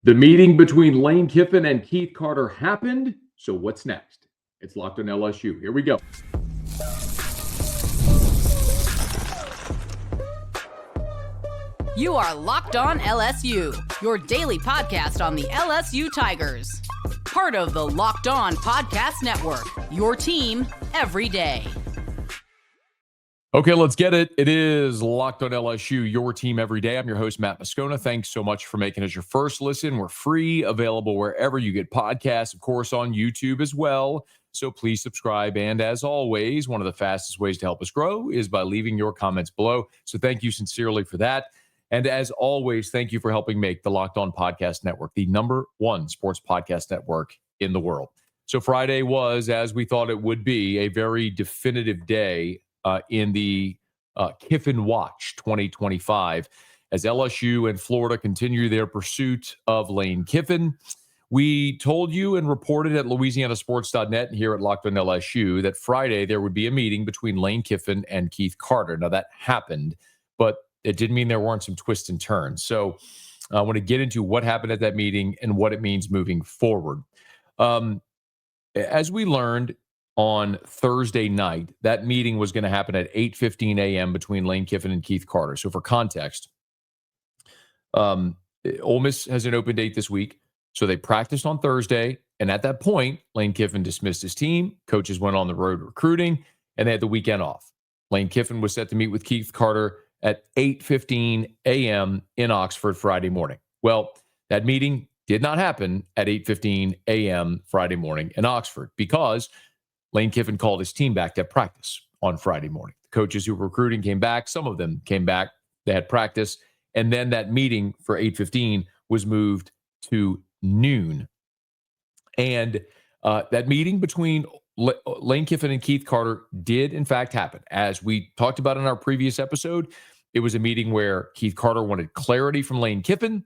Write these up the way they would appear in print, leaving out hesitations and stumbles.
The meeting between Lane Kiffin and Keith Carter happened. So what's next? It's Locked on LSU. Here we go. You are Locked on LSU, your daily podcast on the LSU Tigers. Part of the Locked On Podcast Network, your team every day. Okay, let's get it. It is Locked on LSU, your team every day. I'm your host, Matt Moscona. Thanks so much for making us your first listen. We're free, available wherever you get podcasts, of course, on YouTube as well. So please subscribe. And as always, one of the fastest ways to help us grow is by leaving your comments below. So thank you sincerely for that. And as always, thank you for helping make the Locked On Podcast Network the #1 sports podcast network in the world. So Friday was, as we thought it would be, a very definitive day in the Kiffin Watch 2025 as LSU and Florida continue their pursuit of Lane Kiffin. We told you and reported at LouisianaSports.net and here at Locked on LSU that Friday there would be a meeting between Lane Kiffin and Keith Carter. Now that happened, but it didn't mean there weren't some twists and turns. So I want to get into what happened at that meeting and what it means moving forward. As we learned on Thursday night, that meeting was going to happen at 8:15 a.m. between Lane Kiffin and Keith Carter. So for context, Ole Miss has an open date this week. So they practiced on Thursday. And at that point, Lane Kiffin dismissed his team. Coaches went on the road recruiting, and they had the weekend off. Lane Kiffin was set to meet with Keith Carter at 8:15 a.m. in Oxford Friday morning. Well, that meeting did not happen at 8:15 a.m. Friday morning in Oxford because Lane Kiffin called his team back to practice on Friday morning. The coaches who were recruiting came back. Some of them came back. They had practice. And then that meeting for 8:15 was moved to noon. And that meeting between Lane Kiffin and Keith Carter did, in fact, happen. As we talked about in our previous episode, it was a meeting where Keith Carter wanted clarity from Lane Kiffin.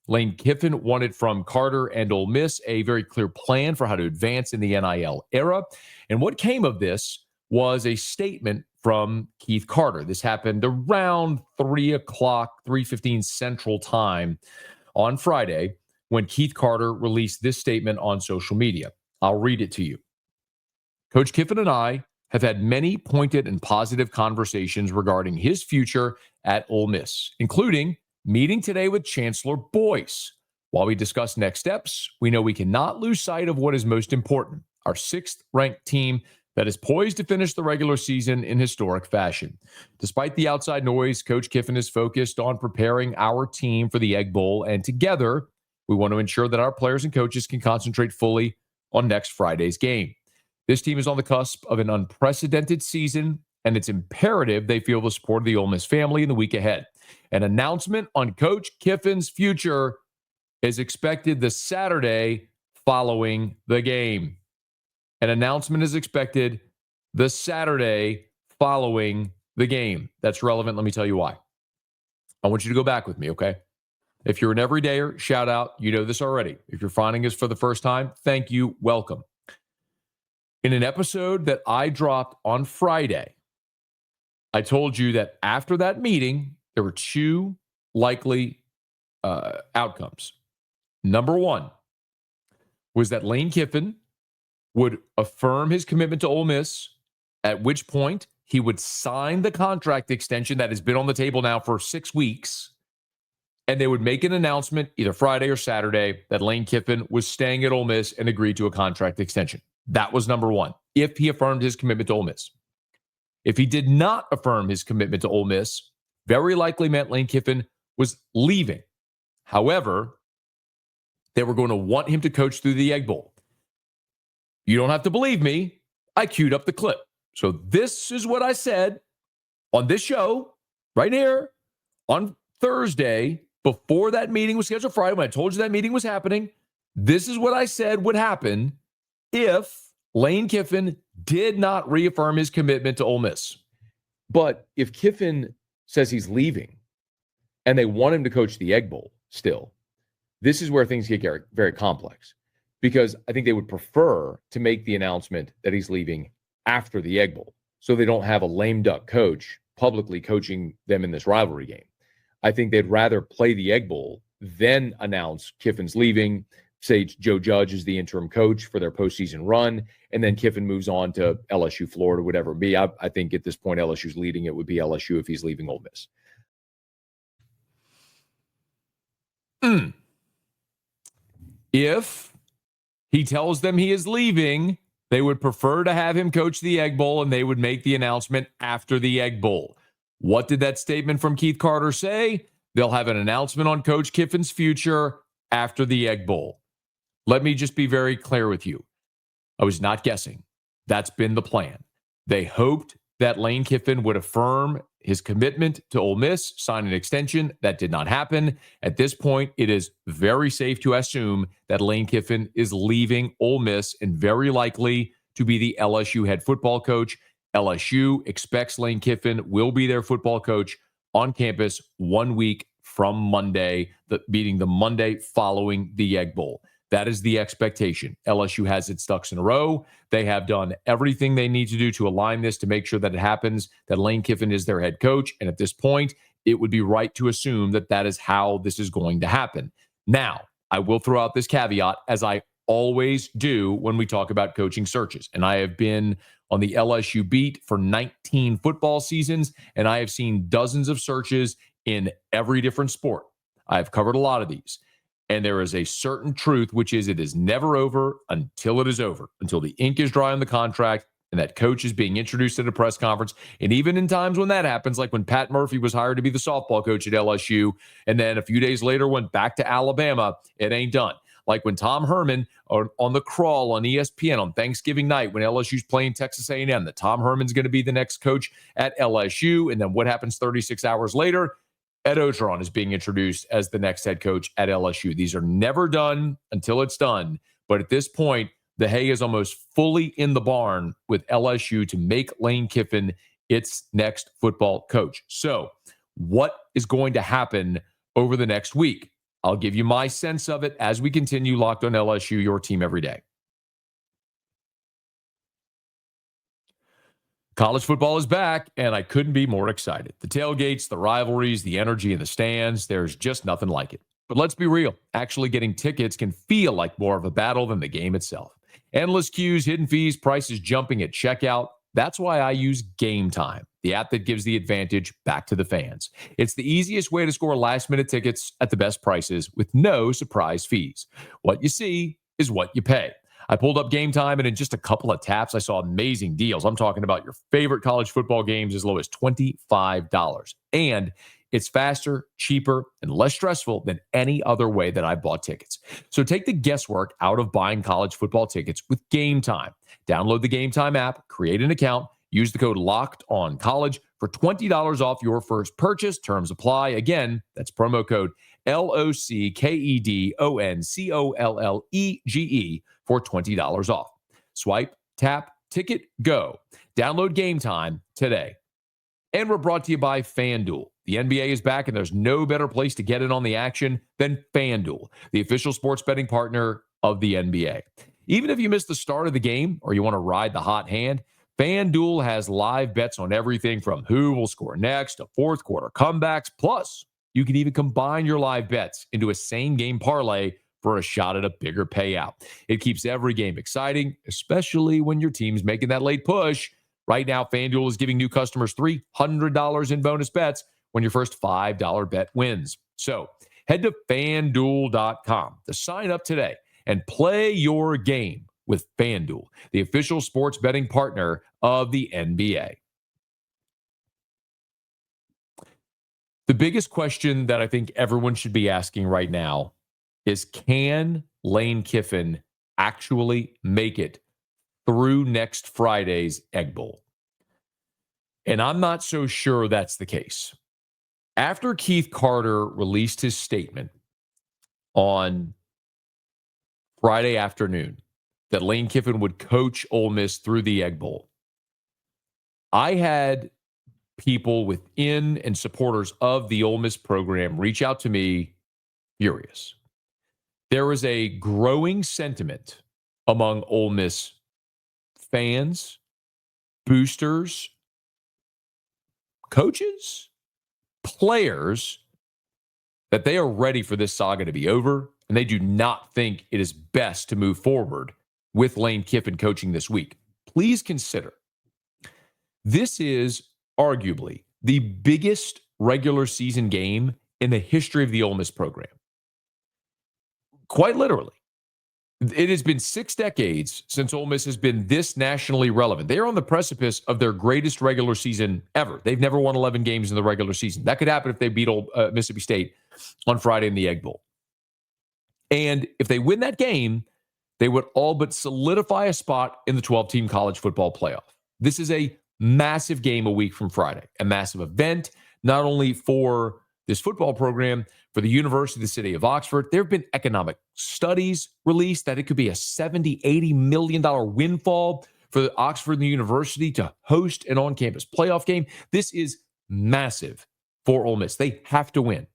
Lane Kiffin wanted from Carter and Ole Miss a very clear plan for how to advance in the NIL era. And what came of this was a statement from Keith Carter. This happened around 3:15 Central Time on Friday when Keith Carter released this statement on social media. I'll read it to you. Coach Kiffin and I have had many pointed and positive conversations regarding his future at Ole Miss, including meeting today with Chancellor Boyce. While we discuss next steps, we know we cannot lose sight of what is most important, our 6th-ranked team that is poised to finish the regular season in historic fashion. Despite the outside noise, Coach Kiffin is focused on preparing our team for the Egg Bowl, and together, we want to ensure that our players and coaches can concentrate fully on next Friday's game. This team is on the cusp of an unprecedented season, and it's imperative they feel the support of the Ole Miss family in the week ahead. An announcement on Coach Kiffin's future is expected the Saturday following the game. An announcement is expected the Saturday following the game. That's relevant. Let me tell you why. I want you to go back with me, okay? If you're an everydayer, shout out. You know this already. If you're finding us for the first time, thank you. Welcome. In an episode that I dropped on Friday, I told you that after that meeting, there were 2 likely outcomes. Number 1 was that Lane Kiffin would affirm his commitment to Ole Miss, at which point he would sign the contract extension that has been on the table now for 6 weeks, and they would make an announcement either Friday or Saturday that Lane Kiffin was staying at Ole Miss and agreed to a contract extension. That was number 1, if he affirmed his commitment to Ole Miss. If he did not affirm his commitment to Ole Miss, very likely meant Lane Kiffin was leaving. However, they were going to want him to coach through the Egg Bowl. You don't have to believe me. I queued up the clip. So this is what I said on this show right here on Thursday before that meeting was scheduled Friday, when I told you that meeting was happening. This is what I said would happen if Lane Kiffin did not reaffirm his commitment to Ole Miss. But if Kiffin says he's leaving and they want him to coach the Egg Bowl still, this is where things get very complex, because I think they would prefer to make the announcement that he's leaving after the Egg Bowl so they don't have a lame duck coach publicly coaching them in this rivalry game. I think they'd rather play the Egg Bowl then announce Kiffin's leaving, say Joe Judge is the interim coach for their postseason run, and then Kiffin moves on to LSU, Florida, whatever it be. I think at this point, LSU's leading. It would be LSU if he's leaving Ole Miss. If he tells them he is leaving, they would prefer to have him coach the Egg Bowl, and they would make the announcement after the Egg Bowl. What did that statement from Kiffin-Carter say? They'll have an announcement on Coach Kiffin's future after the Egg Bowl. Let me just be very clear with you. I was not guessing. That's been the plan. They hoped that Lane Kiffin would affirm his commitment to Ole Miss, sign an extension. That did not happen. At this point, it is very safe to assume that Lane Kiffin is leaving Ole Miss and very likely to be the LSU head football coach. LSU expects Lane Kiffin will be their football coach on campus 1 week from Monday, meaning the Monday following the Egg Bowl. That is the expectation. LSU has its ducks in a row. They have done everything they need to do to align this to make sure that it happens, that Lane Kiffin is their head coach. And at this point, it would be right to assume that that is how this is going to happen. Now, I will throw out this caveat, as I always do when we talk about coaching searches. And I have been on the LSU beat for 19 football seasons, and I have seen dozens of searches in every different sport. I've covered a lot of these. And there is a certain truth, which is it is never over until it is over, until the ink is dry on the contract and that coach is being introduced at a press conference. And even in times when that happens, like when Pat Murphy was hired to be the softball coach at LSU, and then a few days later went back to Alabama, it ain't done. Like when Tom Herman on the crawl on ESPN on Thanksgiving night when LSU's playing Texas A&M, that Tom Herman's going to be the next coach at LSU. And then what happens 36 hours later? Ed Ogeron is being introduced as the next head coach at LSU. These are never done until it's done. But at this point, the hay is almost fully in the barn with LSU to make Lane Kiffin its next football coach. So what is going to happen over the next week? I'll give you my sense of it as we continue Locked on LSU, your team every day. College football is back, and I couldn't be more excited. The tailgates, the rivalries, the energy in the stands, there's just nothing like it. But let's be real. Actually getting tickets can feel like more of a battle than the game itself. Endless queues, hidden fees, prices jumping at checkout. That's why I use Game Time, the app that gives the advantage back to the fans. It's the easiest way to score last-minute tickets at the best prices with no surprise fees. What you see is what you pay. I pulled up Game Time, and in just a couple of taps, I saw amazing deals. I'm talking about your favorite college football games as low as $25. And it's faster, cheaper, and less stressful than any other way that I bought tickets. So take the guesswork out of buying college football tickets with Game Time. Download the Game Time app, create an account, use the code LOCKEDONCollege for $20 off your first purchase. Terms apply. Again, that's promo code LOCKEDONCOLLEGE for $20 off. Swipe, tap, ticket, go. Download Game Time today. And we're brought to you by FanDuel. The NBA is back, and there's no better place to get in on the action than FanDuel, the official sports betting partner of the NBA. Even if you missed the start of the game or you want to ride the hot hand, FanDuel has live bets on everything from who will score next to fourth quarter comebacks. Plus, you can even combine your live bets into a same-game parlay for a shot at a bigger payout. It keeps every game exciting, especially when your team's making that late push. Right now, FanDuel is giving new customers $300 in bonus bets when your first $5 bet wins. So head to FanDuel.com to sign up today and play your game with FanDuel, the official sports betting partner of the NBA. The biggest question that I think everyone should be asking right now is, can Lane Kiffin actually make it through next Friday's Egg Bowl? And I'm not so sure that's the case. After Kiffin-Carter released his statement on Friday afternoon that Lane Kiffin would coach Ole Miss through the Egg Bowl, I had people within and supporters of the Ole Miss program reach out to me furious. There is a growing sentiment among Ole Miss fans, boosters, coaches, players that they are ready for this saga to be over, and they do not think it is best to move forward with Lane Kiffin coaching this week. Please consider this is arguably the biggest regular season game in the history of the Ole Miss program. Quite literally. It has been 6 decades since Ole Miss has been this nationally relevant. They are on the precipice of their greatest regular season ever. They've never won 11 games in the regular season. That could happen if they beat Mississippi State on Friday in the Egg Bowl. And if they win that game, they would all but solidify a spot in the 12-team college football playoff. This is a massive game a week from Friday, a massive event, not only for this football program, for the University of the City of Oxford. There have been economic studies released that it could be a $70, $80 million windfall for the Oxford and the university to host an on-campus playoff game. This is massive for Ole Miss. They have to win.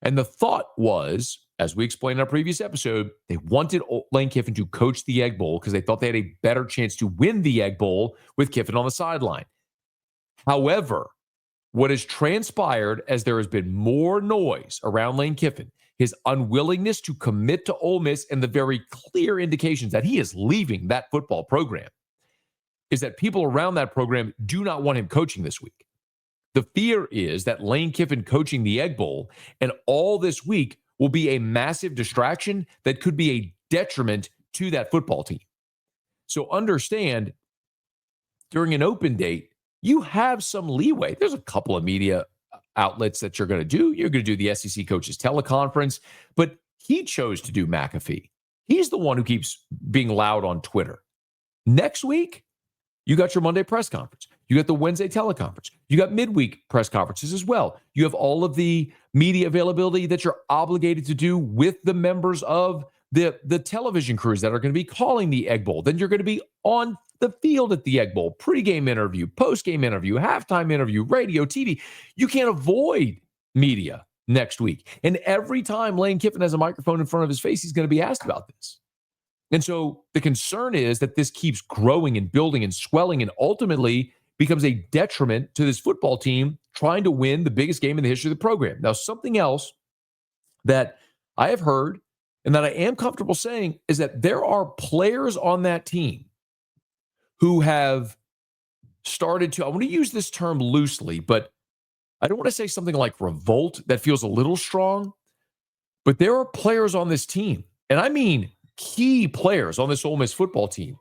And the thought was, as we explained in our previous episode, they wanted Lane Kiffin to coach the Egg Bowl because they thought they had a better chance to win the Egg Bowl with Kiffin on the sideline. However, what has transpired as there has been more noise around Lane Kiffin, his unwillingness to commit to Ole Miss and the very clear indications that he is leaving that football program, is that people around that program do not want him coaching this week. The fear is that Lane Kiffin coaching the Egg Bowl and all this week will be a massive distraction that could be a detriment to that football team. So understand, during an open date, you have some leeway. There's a couple of media outlets that you're going to do. You're going to do the SEC coaches teleconference, but he chose to do McAfee. He's the one who keeps being loud on Twitter. Next week, you got your Monday press conference. You got the Wednesday teleconference. You got midweek press conferences as well. You have all of the media availability that you're obligated to do with the members of the television crews that are going to be calling the Egg Bowl. Then you're going to be on the field at the Egg Bowl, pregame interview, postgame interview, halftime interview, radio, TV. You can't avoid media next week. And every time Lane Kiffin has a microphone in front of his face, he's going to be asked about this. And so the concern is that this keeps growing and building and swelling and ultimately becomes a detriment to this football team trying to win the biggest game in the history of the program. Now, something else that I have heard and that I am comfortable saying is that there are players on that team who have started to, I want to use this term loosely, but I don't want to say something like revolt. That feels a little strong. But there are players on this team, and I mean key players on this Ole Miss football team,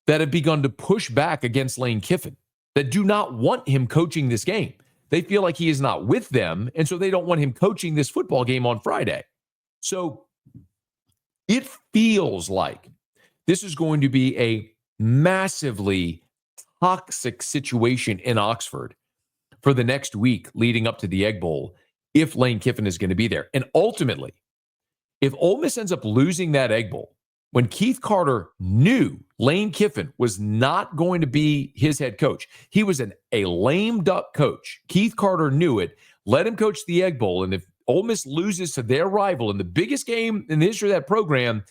that have begun to push back against Lane Kiffin, that do not want him coaching this game. They feel like he is not with them, and so they don't want him coaching this football game on Friday. So it feels like this is going to be a massively toxic situation in Oxford for the next week leading up to the Egg Bowl if Lane Kiffin is going to be there. And ultimately, if Ole Miss ends up losing that Egg Bowl, when Kiffin-Carter knew Lane Kiffin was not going to be his head coach, he was a lame duck coach. Kiffin-Carter knew it, let him coach the Egg Bowl, and if Ole Miss loses to their rival in the biggest game in the history of that program,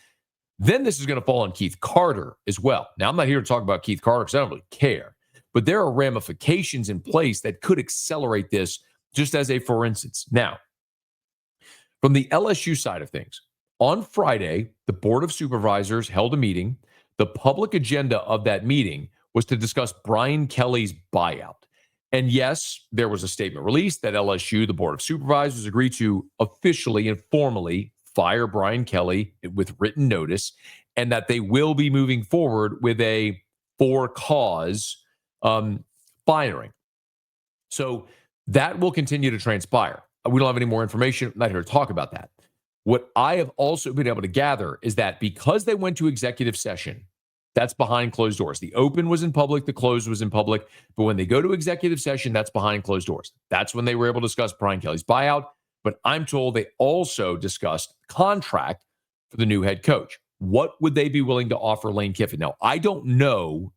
then this is going to fall on Kiffin-Carter as well. Now, I'm not here to talk about Kiffin-Carter because I don't really care, but there are ramifications in place that could accelerate this, just as a for instance. Now, from the LSU side of things, on Friday, the Board of Supervisors held a meeting. The public agenda of that meeting was to discuss Brian Kelly's buyout. And yes, there was a statement released that LSU, the Board of Supervisors, agreed to officially and formally fire Brian Kelly with written notice, and that they will be moving forward with a for-cause firing. So that will continue to transpire. We don't have any more information. I'm not here to talk about that. What I have also been able to gather is that because they went to executive session, that's behind closed doors. The open was in public, the closed was in public. But when they go to executive session, that's behind closed doors. That's when they were able to discuss Brian Kelly's buyout. But I'm told they also discussed contract for the new head coach. What would they be willing to offer Lane Kiffin? Now, I don't know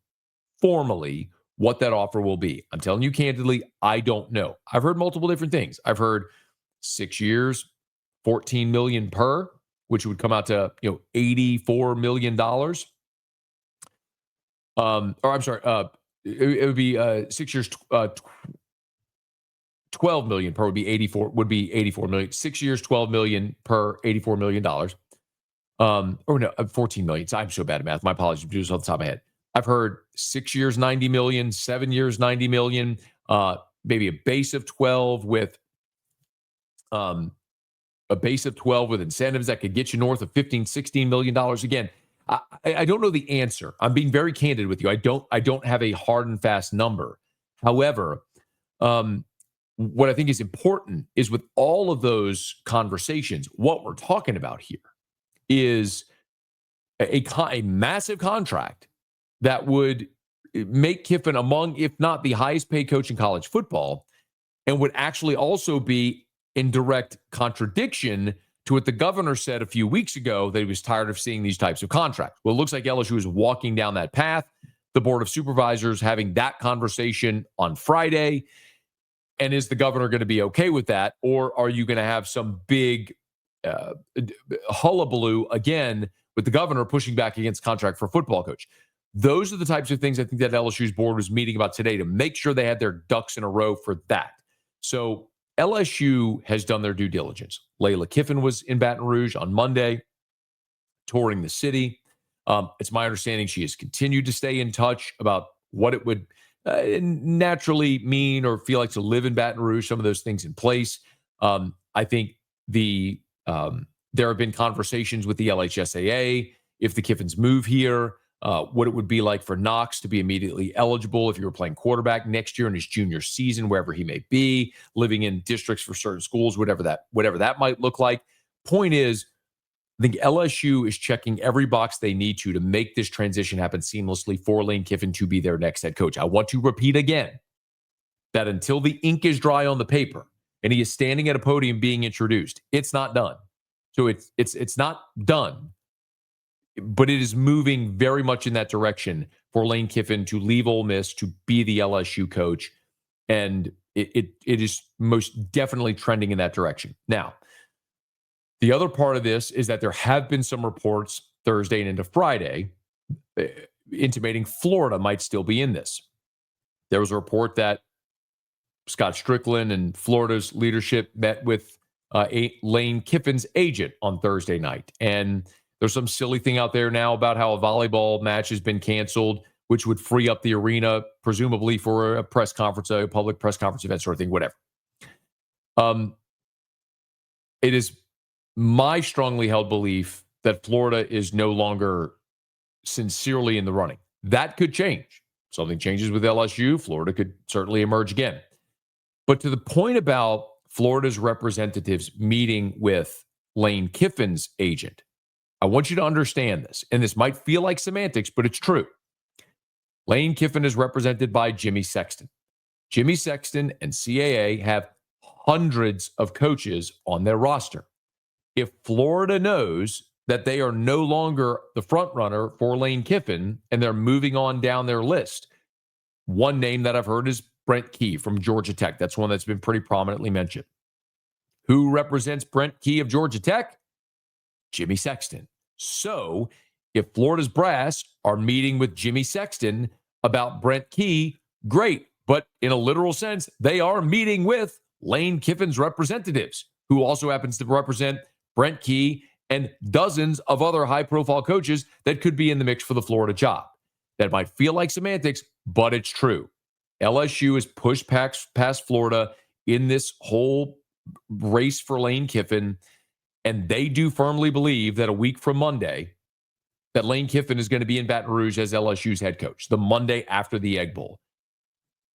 formally what that offer will be. I'm telling you candidly, I don't know. I've heard multiple different things. I've heard 6 years, $14 million per, which would come out to $84 million. It would be 6 years, 12 million per would be 84 million. 6 years, 12 million per $84 million. Or no, 14 million. I'm so bad at math. My apologies. Do this off the top of my head. I've heard 6 years, 90 million, 7 years, 90 million, maybe a base of 12 with incentives that could get you north of $15-16 million. Again, I don't know the answer. I'm being very candid with you. I don't have a hard and fast number. However, what I think is important is with all of those conversations, what we're talking about here is a massive contract that would make Kiffin among, if not the highest paid coach in college football, and would actually also be in direct contradiction to what the governor said a few weeks ago, that he was tired of seeing these types of contracts. Well, it looks like LSU is walking down that path. The Board of Supervisors having that conversation on Friday. And is the governor going to be okay with that? Or are you going to have some big hullabaloo again with the governor pushing back against contract for a football coach? Those are the types of things I think that LSU's board was meeting about today to make sure they had their ducks in a row for that. So LSU has done their due diligence. Lane Kiffin was in Baton Rouge on Monday, touring the city. It's my understanding she has continued to stay in touch about what it would naturally mean or feel like to live in Baton Rouge, some of those things in place. I think there have been conversations with the LHSAA, if the Kiffins move here, what it would be like for Knox to be immediately eligible if you were playing quarterback next year in his junior season, wherever he may be, living in districts for certain schools, whatever that might look like. Point is, I think LSU is checking every box they need to make this transition happen seamlessly for Lane Kiffin to be their next head coach. I want to repeat again that until the ink is dry on the paper and he is standing at a podium being introduced, it's not done. So it's not done, but it is moving very much in that direction for Lane Kiffin to leave Ole Miss to be the LSU coach, and it is most definitely trending in that direction. Now, the other part of this is that there have been some reports Thursday and into Friday intimating Florida might still be in this. There was a report that Scott Strickland and Florida's leadership met with Lane Kiffin's agent on Thursday night. And there's some silly thing out there now about how a volleyball match has been canceled, which would free up the arena, presumably for a press conference, a public press conference event sort of thing, whatever. It is my strongly held belief that Florida is no longer sincerely in the running. That could change. Something changes with LSU, Florida could certainly emerge again. But to the point about Florida's representatives meeting with Lane Kiffin's agent, I want you to understand this, and this might feel like semantics, but it's true. Lane Kiffin is represented by Jimmy Sexton. Jimmy Sexton and CAA have hundreds of coaches on their roster. If Florida knows that they are no longer the front runner for Lane Kiffin and they're moving on down their list, one name that I've heard is Brent Key from Georgia Tech. That's one that's been pretty prominently mentioned. Who represents Brent Key of Georgia Tech? Jimmy Sexton. So if Florida's brass are meeting with Jimmy Sexton about Brent Key, great. But in a literal sense, they are meeting with Lane Kiffin's representatives, who also happens to represent Brent Key and dozens of other high-profile coaches that could be in the mix for the Florida job. That might feel like semantics, but it's true. LSU is pushed past Florida in this whole race for Lane Kiffin, and they do firmly believe that a week from Monday, that Lane Kiffin is going to be in Baton Rouge as LSU's head coach, the Monday after the Egg Bowl.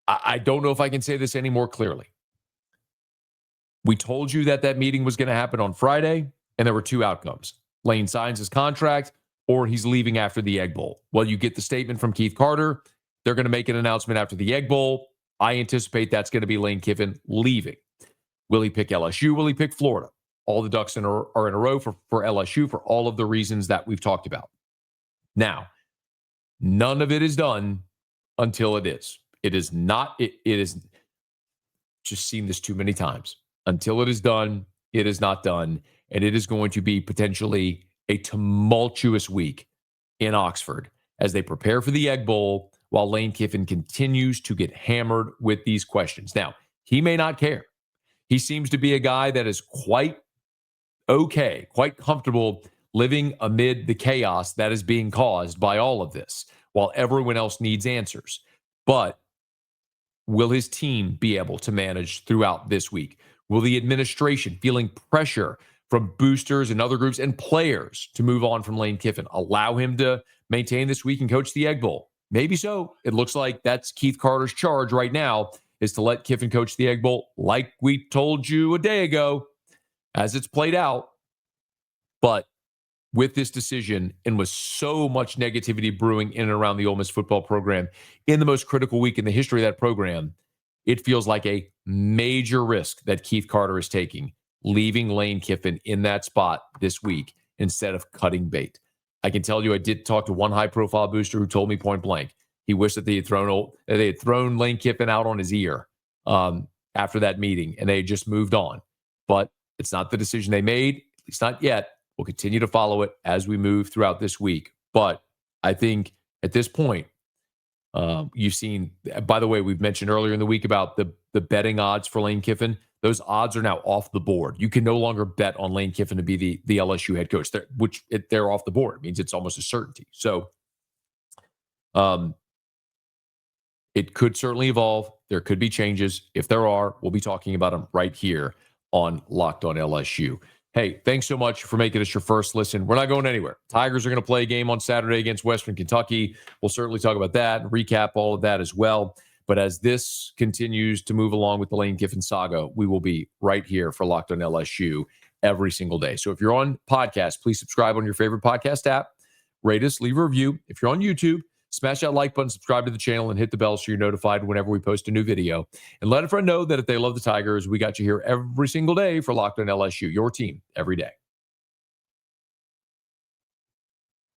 I don't know if I can say this any more clearly. We told you that meeting was going to happen on Friday, and there were two outcomes. Lane signs his contract, or he's leaving after the Egg Bowl. Well, you get the statement from Kiffin-Carter. They're going to make an announcement after the Egg Bowl. I anticipate that's going to be Lane Kiffin leaving. Will he pick LSU? Will he pick Florida? All the ducks are in a row for LSU for all of the reasons that we've talked about. Now, none of it is done until it is. It is not. It is just seen this too many times. Until it is done, it is not done. And it is going to be potentially a tumultuous week in Oxford as they prepare for the Egg Bowl while Lane Kiffin continues to get hammered with these questions. Now, he may not care. he seems to be a guy that is quite okay, quite comfortable living amid the chaos that is being caused by all of this, while everyone else needs answers. But will his team be able to manage throughout this week? Will the administration, feeling pressure from boosters and other groups and players to move on from Lane Kiffin, allow him to maintain this week and coach the Egg Bowl? Maybe so. It looks like that's Kiff-Carter's charge right now, is to let Kiffin coach the Egg Bowl, like we told you a day ago, as it's played out. But with this decision, and with so much negativity brewing in and around the Ole Miss football program in the most critical week in the history of that program, it feels like a major risk that Kiff-Carter is taking, leaving Lane Kiffin in that spot this week instead of cutting bait. I can tell you, I did talk to one high-profile booster who told me point blank he wished that they had thrown Lane Kiffin out on his ear after that meeting, and they had just moved on. But it's not the decision they made, at least not yet. We'll continue to follow it as we move throughout this week. But I think at this point, you've seen, by the way, we've mentioned earlier in the week about the betting odds for Lane Kiffin. Those odds are now off the board. You can no longer bet on Lane Kiffin to be the LSU head coach, they're off the board. It means it's almost a certainty. So it could certainly evolve. There could be changes. If there are, we'll be talking about them right here on Locked On LSU. Hey, thanks so much for making us your first listen. We're not going anywhere. Tigers are going to play a game on Saturday against Western Kentucky. We'll certainly talk about that and recap all of that as well. But as this continues to move along with the Lane Kiffin saga, we will be right here for Locked On LSU every single day. So if you're on podcast, please subscribe on your favorite podcast app. Rate us, leave a review. If you're on YouTube, smash that like button, subscribe to the channel, and hit the bell so you're notified whenever we post a new video. And let a friend know that if they love the Tigers, we got you here every single day for Locked On LSU, your team every day.